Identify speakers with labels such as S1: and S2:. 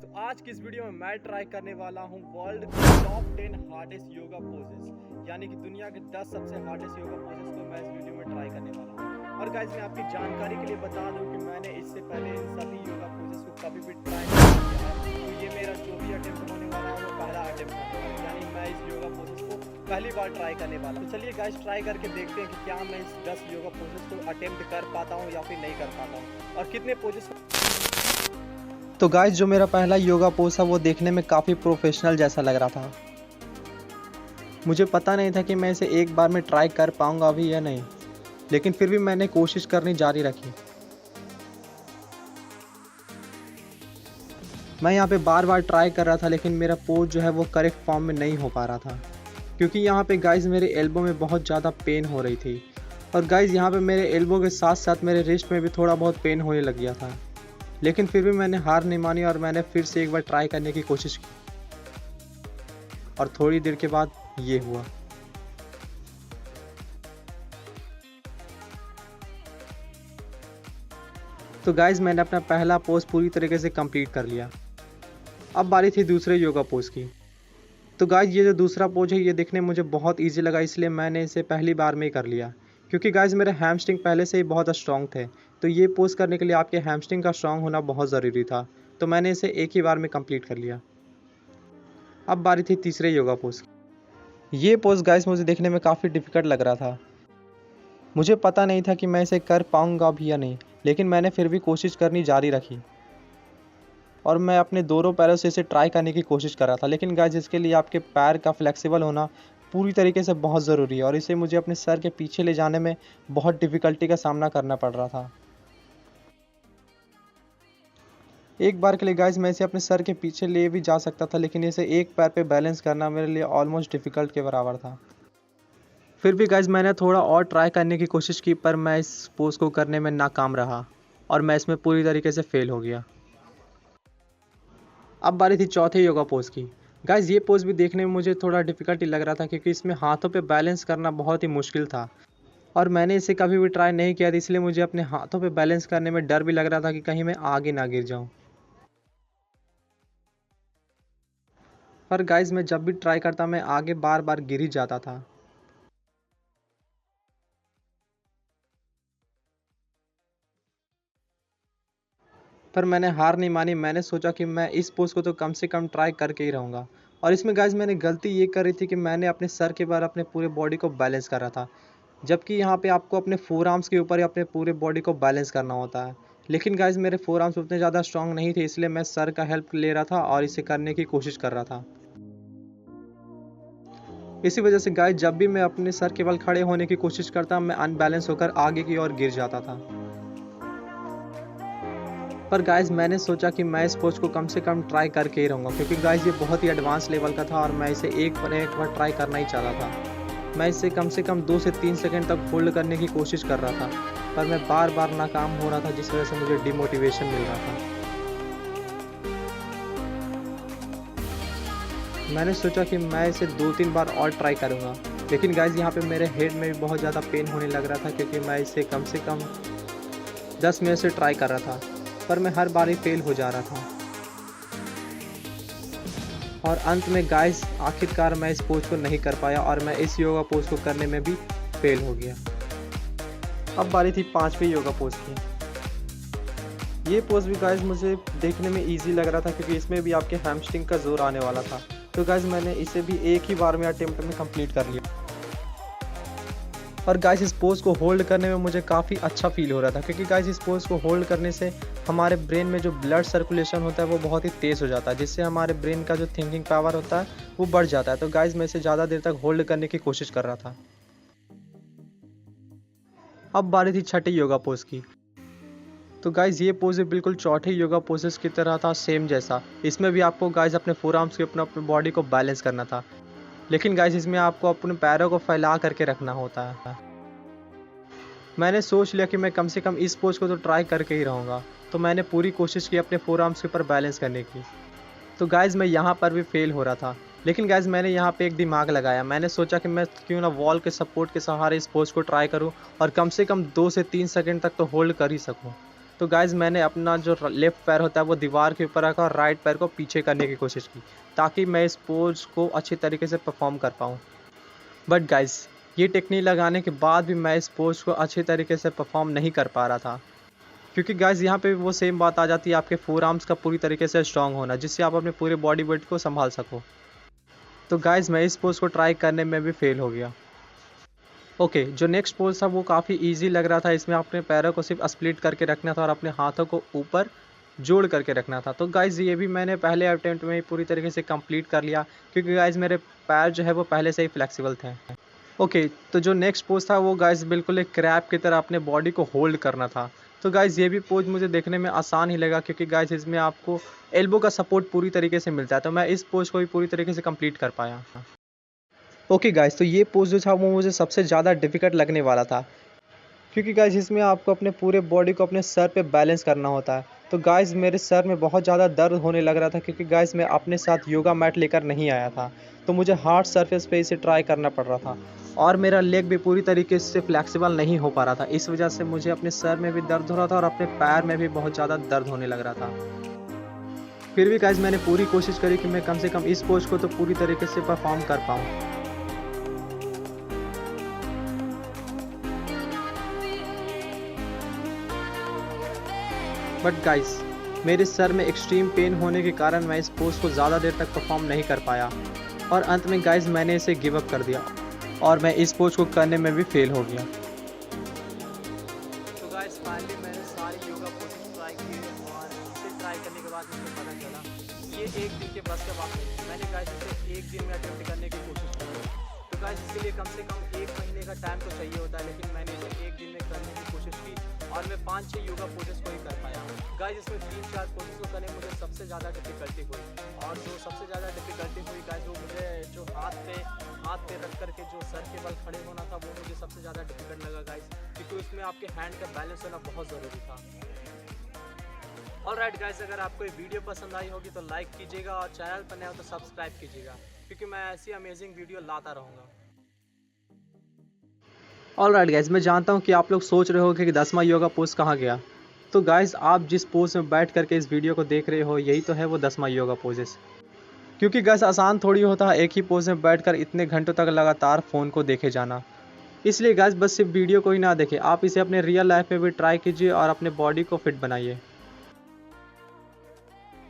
S1: तो आज की इस वीडियो में मैं ट्राई करने वाला हूँ world top 10 hardest yoga poses, यानी कि दुनिया के 10 सबसे हार्डेस्ट योगा पोजेस को मैं इस वीडियो में ट्राई करने वाला हूँ। और गाइस मैं आपकी जानकारी के लिए बता दूँ कि मैंने इससे पहले इन सभी योगा पोजेस को कभी भी ट्राई नहीं किया है। तो ये मेरा जो भी अटेम्प्ट होने वाला है वो पहला अटेम्प्ट है, यानी मैं इस योगा पोजेस को पहली बार ट्राई करने वाला हूँ। तो चलिए गाइस ट्राई करके देखते हैं कि क्या मैं इस 10 योगा पोजेस को अटेम्प्ट कर पाता हूँ या फिर नहीं कर पाता हूँ और कितने पोजेस
S2: तो गाइस जो मेरा पहला योगा पोज था वो देखने में काफ़ी प्रोफेशनल जैसा लग रहा था। मुझे पता नहीं था कि मैं इसे एक बार में ट्राई कर पाऊंगा अभी या नहीं, लेकिन फिर भी मैंने कोशिश करनी जारी रखी। मैं यहाँ पे बार बार ट्राई कर रहा था, लेकिन मेरा पोज जो है वो करेक्ट फॉर्म में नहीं हो पा रहा था, क्योंकि यहाँ पे गाइस मेरे एल्बो में बहुत ज़्यादा पेन हो रही थी। और गाइस यहाँ पे मेरे एल्बो के साथ साथ मेरे रिस्ट में भी थोड़ा बहुत पेन होने लग गया था, लेकिन फिर भी मैंने हार नहीं मानी और मैंने फिर से एक बार ट्राई करने की कोशिश की। और थोड़ी देर के बाद ये हुआ। तो गाइज मैंने अपना पहला पोज पूरी तरीके से कंप्लीट कर लिया। अब बारी थी दूसरे योगा पोज की। तो गाइज ये जो दूसरा पोज है ये देखने में मुझे बहुत ईजी लगा, इसलिए मैंने इसे पहली बार में ही कर लिया, क्योंकि गाइज मेरे हैमस्ट्रिंग पहले से ही बहुत स्ट्रॉन्ग थे। तो ये पोज करने के लिए आपके हैमस्ट्रिंग का स्ट्रॉन्ग होना बहुत ज़रूरी था, तो मैंने इसे एक ही बार में कंप्लीट कर लिया। अब बारी थी तीसरे योगा पोज की। ये पोज गाइज मुझे देखने में काफ़ी डिफ़िकल्ट लग रहा था। मुझे पता नहीं था कि मैं इसे कर पाऊँगा भी या नहीं, लेकिन मैंने फिर भी कोशिश करनी जारी रखी और मैं अपने दोनों पैरों से इसे ट्राई करने की कोशिश कर रहा था। लेकिन गाइज इसके लिए आपके पैर का फ्लेक्सिबल होना पूरी तरीके से बहुत ज़रूरी है, और इसे मुझे अपने सर के पीछे ले जाने में बहुत डिफ़िकल्टी का सामना करना पड़ रहा था। एक बार के लिए गाइज मैं इसे अपने सर के पीछे ले भी जा सकता था, लेकिन इसे एक पैर पे बैलेंस करना मेरे लिए ऑलमोस्ट डिफ़िकल्ट के बराबर था। फिर भी गाइज मैंने थोड़ा और ट्राई करने की कोशिश की, पर मैं इस पोज को करने में नाकाम रहा और मैं इसमें पूरी तरीके से फेल हो गया। अब बारी थी चौथे योगा पोज की। गाइज ये पोज भी देखने में मुझे थोड़ा डिफ़िकल्टी लग रहा था, क्योंकि इसमें हाथों पे बैलेंस करना बहुत ही मुश्किल था और मैंने इसे कभी भी ट्राई नहीं किया था, इसलिए मुझे अपने हाथों पे बैलेंस करने में डर भी लग रहा था कि कहीं मैं आगे ना गिर जाऊं। पर गाइज मैं जब भी ट्राई करता मैं आगे बार बार गिर ही जाता था। पर मैंने हार नहीं मानी। मैंने सोचा कि मैं इस पोज को तो कम से कम ट्राई करके ही रहूँगा। और इसमें गाइज मैंने गलती ये करी थी कि मैंने अपने सर के बार अपने पूरे बॉडी को बैलेंस कर रहा था, जबकि यहाँ पे आपको अपने फोर आर्म्स के ऊपर ही अपने पूरे बॉडी को बैलेंस करना होता है। लेकिन गाइज मेरे फोर आर्म्स उतने ज़्यादा स्ट्रॉन्ग नहीं थे, इसलिए मैं सर का हेल्प ले रहा था और इसे करने की कोशिश कर रहा था। इसी वजह से गाइज जब भी मैं अपने सर के बल खड़े होने की कोशिश करता मैं अनबैलेंस होकर आगे की ओर गिर जाता था। पर गाइज मैंने सोचा कि मैं इस पोज को कम से कम ट्राई करके ही रहूँगा, क्योंकि गाइज ये बहुत ही एडवांस लेवल का था और मैं इसे एक बार ट्राई करना ही चाहता था। मैं इसे कम से कम 2 से 3 सेकंड तक होल्ड करने की कोशिश कर रहा था, पर मैं बार बार नाकाम हो रहा था, जिस वजह से मुझे डिमोटिवेशन मिल रहा था। मैंने सोचा कि मैं इसे 2-3 बार और ट्राई करूँगा, लेकिन गाइज यहाँ पे मेरे हेड में भी बहुत ज़्यादा पेन होने लग रहा था, क्योंकि मैं इसे कम से कम 10 मिनट से ट्राई कर रहा था, पर मैं हर बार ही फेल हो जा रहा था। और अंत में गाइस आखिरकार मैं इस पोज को नहीं कर पाया और मैं इस योगा पोज को करने में भी फेल हो गया। अब बारी थी पांचवी योगा पोज की। ये पोज भी गाइस मुझे देखने में इजी लग रहा था, क्योंकि इसमें भी आपके हैमस्ट्रिंग का जोर आने वाला था। तो गाइस मैंने इसे भी एक ही बार में अटेम्प्ट में कंप्लीट कर लिया। और गाइस इस पोज को होल्ड करने में मुझे काफ़ी अच्छा फील हो रहा था, क्योंकि गाइस इस पोज को होल्ड करने से हमारे ब्रेन में जो ब्लड सर्कुलेशन होता है वो बहुत ही तेज़ हो जाता है, जिससे हमारे ब्रेन का जो थिंकिंग पावर होता है वो बढ़ जाता है। तो गाइस मैं इसे ज़्यादा देर तक होल्ड करने की कोशिश कर रहा था। अब बारी थी छठी योगा पोज की। तो गाइस ये पोज बिल्कुल चौथे योगा पोजेस की तरह था, सेम जैसा। इसमें भी आपको गाइस अपने फोर आर्म्स के अपने बॉडी को बैलेंस करना था, लेकिन गाइस इसमें आपको अपने पैरों को फैला करके रखना होता है। मैंने सोच लिया कि मैं कम से कम इस पोज को तो ट्राई करके ही रहूँगा, तो मैंने पूरी कोशिश की अपने फोर आर्म्स के ऊपर बैलेंस करने की। तो गाइज़ मैं यहाँ पर भी फेल हो रहा था, लेकिन गाइज़ मैंने यहाँ पे एक दिमाग लगाया। मैंने सोचा कि मैं क्यों ना वॉल के सपोर्ट के सहारे इस पोज को ट्राई करूँ और कम से कम 2 से 3 सेकंड तक तो होल्ड कर ही सकूँ। तो गाइज़ मैंने अपना जो लेफ़्ट पैर होता है वो दीवार के ऊपर रखा और राइट पैर को पीछे करने की कोशिश की, ताकि मैं इस पोज़ को अच्छी तरीके से परफ़ॉर्म कर पाऊँ। बट गाइज़ ये टेक्नीक लगाने के बाद भी मैं इस पोज़ को अच्छी तरीके से परफ़ॉर्म नहीं कर पा रहा था। क्योंकि गाइज़ यहाँ पे वो सेम बात आ जाती है आपके फोर आर्म्स का पूरी तरीके से स्ट्रॉन्ग होना, जिससे आप अपने पूरे बॉडी वेट को संभाल सको। तो गाइज़ मैं इस पोज़ को ट्राई करने में भी फ़ेल हो गया। ओके, जो नेक्स्ट पोज़ था वो काफ़ी ईज़ी लग रहा था। इसमें अपने पैरों को सिर्फ स्प्लिट करके रखना था और अपने हाथों को ऊपर जोड़ करके रखना था। तो गाइज़ ये भी मैंने पहले अटेम्प्ट में ही पूरी तरीके से कंप्लीट कर लिया, क्योंकि गाइज़ मेरे पैर जो है वो पहले से ही फ्लेक्सिबल थे। ओके, तो जो नेक्स्ट पोज़ था वो गाइज़ बिल्कुल एक क्रैब की तरह अपने बॉडी को होल्ड करना था। तो गाइज़ ये भी पोज़ मुझे देखने में आसान ही लगा, क्योंकि गाइज़ इसमें आपको एल्बो का सपोर्ट पूरी तरीके से मिलता है। तो मैं इस पोज़ को भी पूरी तरीके से कंप्लीट कर पाया। ओके गाइज़, तो ये पोज़ जो था वो मुझे सबसे ज़्यादा डिफ़िकल्ट लगने वाला था, क्योंकि गाइज़ इसमें आपको अपने पूरे बॉडी को अपने सर पे बैलेंस करना होता है। तो गाइज़ मेरे सर में बहुत ज़्यादा दर्द होने लग रहा था, क्योंकि गाइज़ मैं अपने साथ योगा मैट लेकर नहीं आया था। तो मुझे हार्ड सरफेस पे इसे ट्राई करना पड़ रहा था और मेरा लेग भी पूरी तरीके से फ्लेक्सिबल नहीं हो पा रहा था। इस वजह से मुझे अपने सर में भी दर्द हो रहा था और अपने पैर में भी बहुत ज़्यादा दर्द होने लग रहा था। फिर भी गाइज़ मैंने पूरी कोशिश करी कि मैं कम से कम इस पोज़ को तो पूरी तरीके से परफ़ॉर्म कर पाऊँ। बट गाइस मेरे सर में एक्सट्रीम पेन होने के कारण मैं इस पोज़ को ज़्यादा देर तक परफॉर्म नहीं कर पाया और अंत में गाइस मैंने इसे गिव अप कर दिया और मैं इस पोज़ को करने में भी फेल हो गया। तो गाइस फाइनली मैंने सारी योगा पोजेस ट्राई की और इसे ट्राई करने के बाद मुझे पता चला ये एक दिन के बस के बात नहीं। मैंने गाइस इसे एक दिन में अटेम्प्ट करने की कोशिश की। तो गाइस इसके लिए कम से कम 1 महीने का टाइम तो चाहिए होता है, लेकिन मैंने इसे एक दिन में करने की कोशिश की और मैं 5-6 योगा पोजेस को ही कर पाया। गाइस इसमें 3-4 पोजेस को करने मुझे सबसे ज़्यादा डिफ़िकल्टी हुई और जो सबसे ज़्यादा डिफ़िकल्टी हुई गाइस वो मुझे जो हाथ पे रख करके जो सर के बल खड़े होना था वो मुझे सबसे ज़्यादा डिफ़िकल्ट लगा गाइस, क्योंकि उसमें आपके हैंड का बैलेंस होना बहुत ज़रूरी था। ऑलराइट गाइस, अगर आपको ये वीडियो पसंद आई होगी तो लाइक कीजिएगा और चैनल पर नए हो तो सब्सक्राइब कीजिएगा, क्योंकि मैं ऐसी अमेजिंग वीडियो लाता रहूँगा। ऑलराइट गाइस, मैं जानता हूँ कि आप लोग सोच रहे हो कि 10वां योगा पोज़ कहाँ गया। तो गाइस आप जिस पोज़ में बैठ करके इस वीडियो को देख रहे हो यही तो है वो 10वां योगा पोजेस। क्योंकि गाइस आसान थोड़ी होता है एक ही पोज़ में बैठकर इतने घंटों तक लगातार फ़ोन को देखे जाना। इसलिए गाइस बस सिर्फ वीडियो को ही ना देखें, आप इसे अपने रियल लाइफ में भी ट्राई कीजिए और अपने बॉडी को फिट बनाइए।